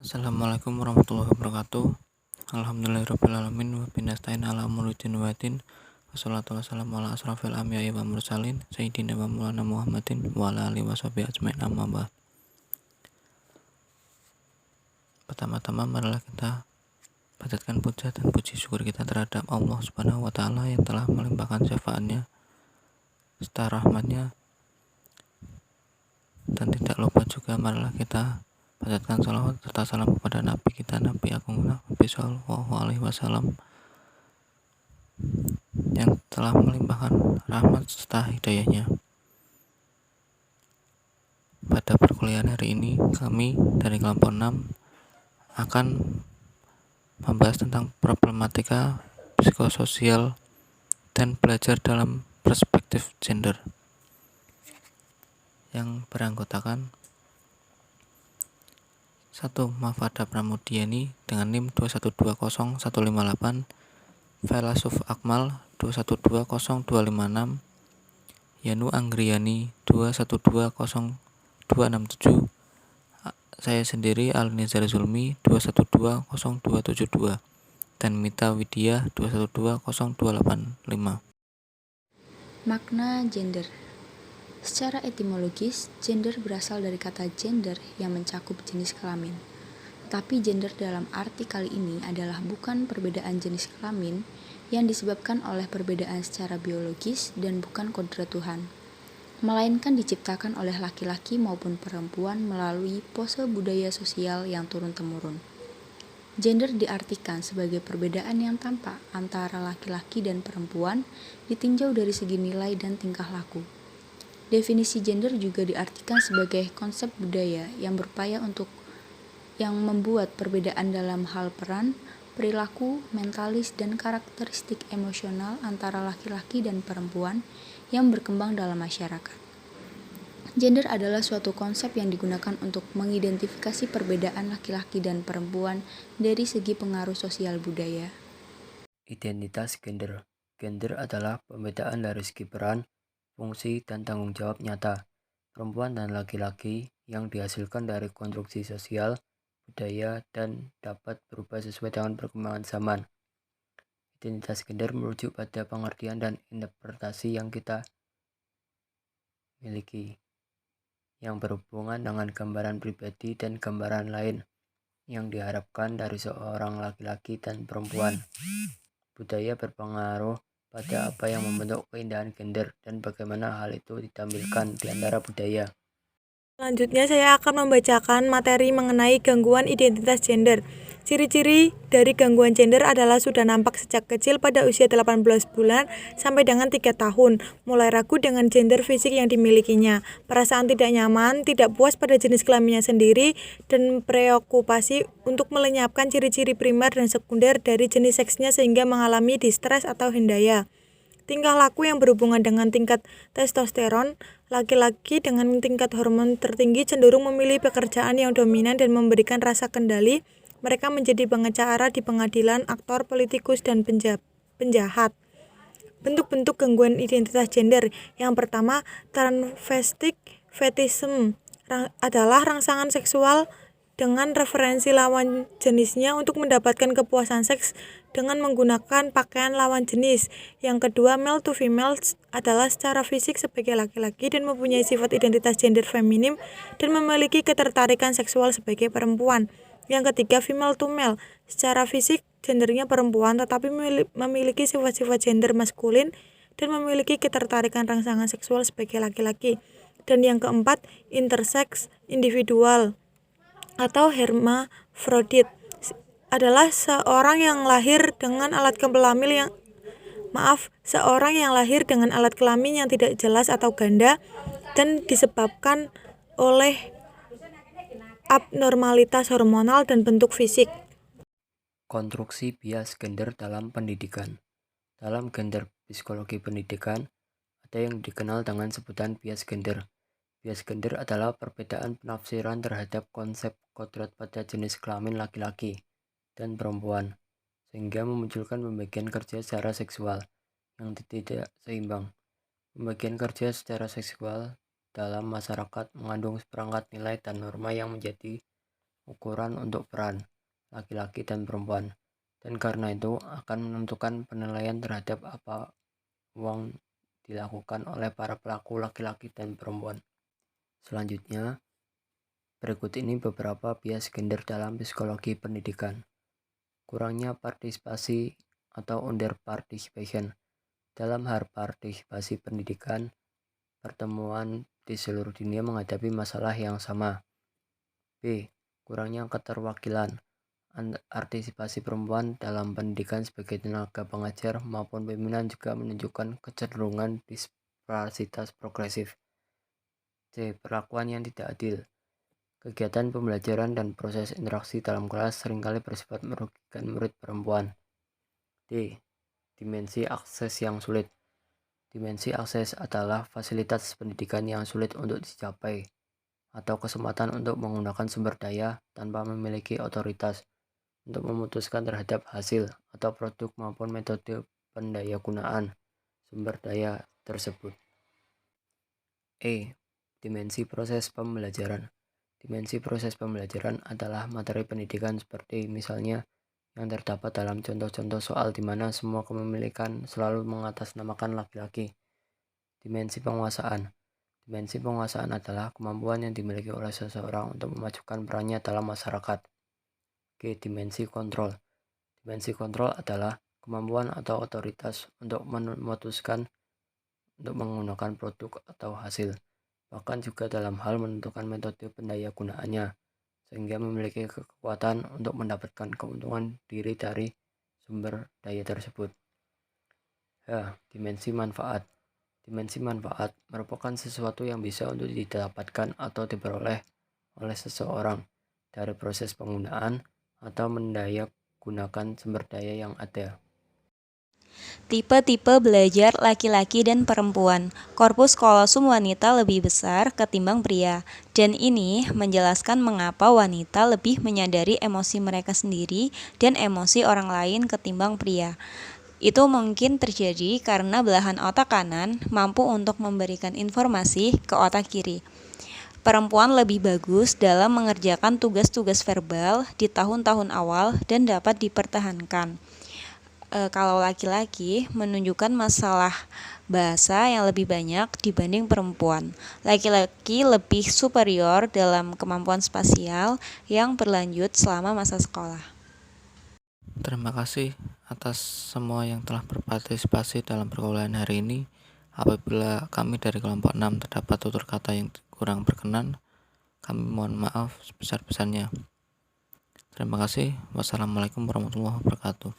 Assalamualaikum warahmatullahi wabarakatuh. Alhamdulillahirrabbilalamin. Wabillahi nasta'in ala umuri din waddin. Wassalatu wassalamu ala asrafil anbiya'i wal mursalin sayyidina wa maulana Muhammadin wa ala alihi washabihi ajmain, amma ba'd. Pertama-tama marilah kita panjatkan puja dan puji syukur kita terhadap Allah Subhanahu wa taala yang telah melimpahkan syafaatnya serta rahmatnya, dan tidak lupa juga marilah kita panjatkan salawat serta salam kepada Nabi kita, Nabi Agung Nabi Sallallahu Alaihi Wasallam, yang telah melimpahkan rahmat serta hidayahnya. Pada perkuliahan hari ini, kami dari kelompok 6 akan membahas tentang problematika psikososial dan belajar dalam perspektif gender, yang beranggotakan 1. Mafada Pramudiani dengan NIM 2120158, Felasuf Akmal 2120256, Yanu Anggriani 2120267, saya sendiri Al-Nizar Zulmi 2120272, dan Mita Widya 2120285. Makna gender. Secara etimologis, gender berasal dari kata gender yang mencakup jenis kelamin. Tetapi gender dalam arti kali ini adalah bukan perbedaan jenis kelamin yang disebabkan oleh perbedaan secara biologis dan bukan kodrat Tuhan, melainkan diciptakan oleh laki-laki maupun perempuan melalui pose budaya sosial yang turun-temurun. Gender diartikan sebagai perbedaan yang tampak antara laki-laki dan perempuan ditinjau dari segi nilai dan tingkah laku. Definisi gender juga diartikan sebagai konsep budaya yang berupaya untuk yang membuat perbedaan dalam hal peran, perilaku, mentalis, dan karakteristik emosional antara laki-laki dan perempuan yang berkembang dalam masyarakat. Gender adalah suatu konsep yang digunakan untuk mengidentifikasi perbedaan laki-laki dan perempuan dari segi pengaruh sosial budaya. Identitas gender. Gender adalah pembedaan dari segi peran, fungsi, dan tanggung jawab nyata perempuan dan laki-laki yang dihasilkan dari konstruksi sosial, budaya, dan dapat berubah sesuai dengan perkembangan zaman. Identitas gender merujuk pada pengertian dan interpretasi yang kita miliki, yang berhubungan dengan gambaran pribadi dan gambaran lain yang diharapkan dari seorang laki-laki dan perempuan. Budaya berpengaruh pada apa yang membentuk keindahan gender dan bagaimana hal itu ditampilkan di antara budaya. Selanjutnya saya akan membacakan materi mengenai gangguan identitas gender. Ciri-ciri dari gangguan gender adalah sudah nampak sejak kecil pada usia 18 bulan sampai dengan 3 tahun, mulai ragu dengan gender fisik yang dimilikinya, perasaan tidak nyaman, tidak puas pada jenis kelaminnya sendiri, dan preokupasi untuk melenyapkan ciri-ciri primer dan sekunder dari jenis seksnya sehingga mengalami distres atau hendaya. Tingkah laku yang berhubungan dengan tingkat testosteron, laki-laki dengan tingkat hormon tertinggi cenderung memilih pekerjaan yang dominan dan memberikan rasa kendali. Mereka menjadi pengacara di pengadilan, aktor, politikus, dan penjahat. Bentuk-bentuk gangguan identitas gender. Yang pertama, transvestic fetishism adalah rangsangan seksual dengan referensi lawan jenisnya untuk mendapatkan kepuasan seks dengan menggunakan pakaian lawan jenis. Yang kedua, male to female adalah secara fisik sebagai laki-laki dan mempunyai sifat identitas gender feminim dan memiliki ketertarikan seksual sebagai perempuan. Yang ketiga, female to male, secara fisik gendernya perempuan tetapi memiliki sifat-sifat gender maskulin dan memiliki ketertarikan rangsangan seksual sebagai laki-laki. Dan yang keempat, intersex individual atau hermafrodit adalah seorang yang lahir dengan alat kelamin yang tidak jelas atau ganda dan disebabkan oleh abnormalitas hormonal dan bentuk fisik. Konstruksi bias gender dalam pendidikan. Dalam gender psikologi pendidikan, ada yang dikenal dengan sebutan bias gender. Bias gender adalah perbedaan penafsiran terhadap konsep kodrat pada jenis kelamin laki-laki dan perempuan, sehingga memunculkan pembagian kerja secara seksual yang tidak seimbang. Pembagian kerja secara seksual dalam masyarakat mengandung seperangkat nilai dan norma yang menjadi ukuran untuk peran laki-laki dan perempuan, dan karena itu akan menentukan penilaian terhadap apa yang dilakukan oleh para pelaku laki-laki dan perempuan. Selanjutnya, berikut ini beberapa bias gender dalam psikologi pendidikan. Kurangnya partisipasi atau under participation. Dalam hal partisipasi pendidikan, pertemuan di seluruh dunia menghadapi masalah yang sama. B. Kurangnya keterwakilan. Partisipasi perempuan dalam pendidikan sebagai tenaga pengajar maupun pimpinan juga menunjukkan kecenderungan disparitas progresif. C. Perlakuan yang tidak adil. Kegiatan pembelajaran dan proses interaksi dalam kelas seringkali bersifat merugikan murid perempuan. D. Dimensi akses yang sulit. Dimensi akses adalah fasilitas pendidikan yang sulit untuk dicapai atau kesempatan untuk menggunakan sumber daya tanpa memiliki otoritas untuk memutuskan terhadap hasil atau produk maupun metode pendayagunaan sumber daya tersebut. E. Dimensi proses pembelajaran. Dimensi proses pembelajaran adalah materi pendidikan seperti misalnya yang terdapat dalam contoh-contoh soal di mana semua kepemilikan selalu mengatasnamakan laki-laki. Dimensi penguasaan. Dimensi penguasaan adalah kemampuan yang dimiliki oleh seseorang untuk memajukan perannya dalam masyarakat. G. Dimensi kontrol. Dimensi kontrol adalah kemampuan atau otoritas untuk memutuskan untuk menggunakan produk atau hasil, bahkan juga dalam hal menentukan metode pendayagunaannya, sehingga memiliki kekuatan untuk mendapatkan keuntungan diri dari sumber daya tersebut. H. Dimensi manfaat. Dimensi manfaat merupakan sesuatu yang bisa untuk didapatkan atau diperoleh oleh seseorang dari proses penggunaan atau mendayagunakan sumber daya yang ada. Tipe-tipe belajar laki-laki dan perempuan. Korpus kolosum wanita lebih besar ketimbang pria, dan ini menjelaskan mengapa wanita lebih menyadari emosi mereka sendiri dan emosi orang lain ketimbang pria. Itu mungkin terjadi karena belahan otak kanan mampu untuk memberikan informasi ke otak kiri. Perempuan lebih bagus dalam mengerjakan tugas-tugas verbal di tahun-tahun awal dan dapat dipertahankan. Kalau laki-laki menunjukkan masalah bahasa yang lebih banyak dibanding perempuan. Laki-laki lebih superior dalam kemampuan spasial yang berlanjut selama masa sekolah. Terima kasih atas semua yang telah berpartisipasi dalam pergaulan hari ini. Apabila kami dari kelompok 6 terdapat tutur kata yang kurang berkenan, kami mohon maaf sebesar-besarnya. Terima kasih. Wassalamualaikum warahmatullahi wabarakatuh.